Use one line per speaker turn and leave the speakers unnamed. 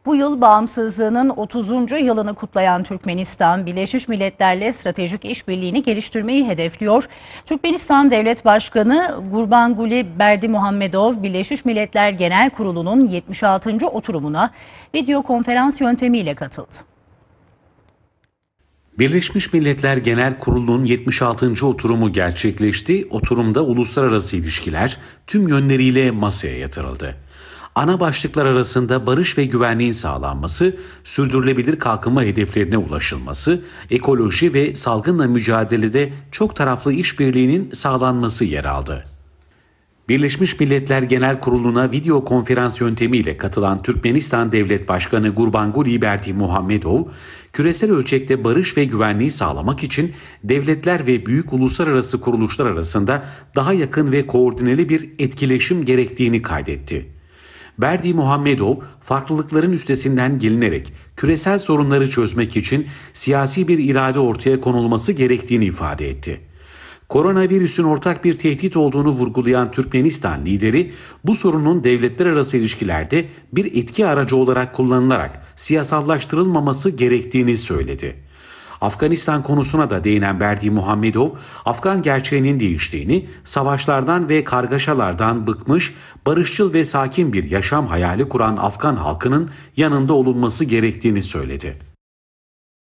Bu yıl bağımsızlığının 30. yılını kutlayan Türkmenistan, Birleşmiş Milletler'le stratejik işbirliğini geliştirmeyi hedefliyor. Türkmenistan Devlet Başkanı Gurbanguly Berdimuhamedov, Birleşmiş Milletler Genel Kurulu'nun 76. oturumuna video konferans yöntemiyle katıldı.
Birleşmiş Milletler Genel Kurulu'nun 76. oturumu gerçekleşti. Oturumda uluslararası ilişkiler tüm yönleriyle masaya yatırıldı. Ana başlıklar arasında barış ve güvenliğin sağlanması, sürdürülebilir kalkınma hedeflerine ulaşılması, ekoloji ve salgınla mücadelede çok taraflı işbirliğinin sağlanması yer aldı. Birleşmiş Milletler Genel Kurulu'na video konferans yöntemiyle katılan Türkmenistan Devlet Başkanı Gurbanguly Berdimuhamedov, küresel ölçekte barış ve güvenliği sağlamak için devletler ve büyük uluslararası kuruluşlar arasında daha yakın ve koordineli bir etkileşim gerektiğini kaydetti. Berdimuhamedov, farklılıkların üstesinden gelinerek küresel sorunları çözmek için siyasi bir irade ortaya konulması gerektiğini ifade etti. Koronavirüsün ortak bir tehdit olduğunu vurgulayan Türkmenistan lideri, bu sorunun devletler arası ilişkilerde bir etki aracı olarak kullanılarak siyasallaştırılmaması gerektiğini söyledi. Afganistan konusuna da değinen Berdimuhamedov, Afgan gerçeğinin değiştiğini, savaşlardan ve kargaşalardan bıkmış, barışçıl ve sakin bir yaşam hayali kuran Afgan halkının yanında olunması gerektiğini söyledi.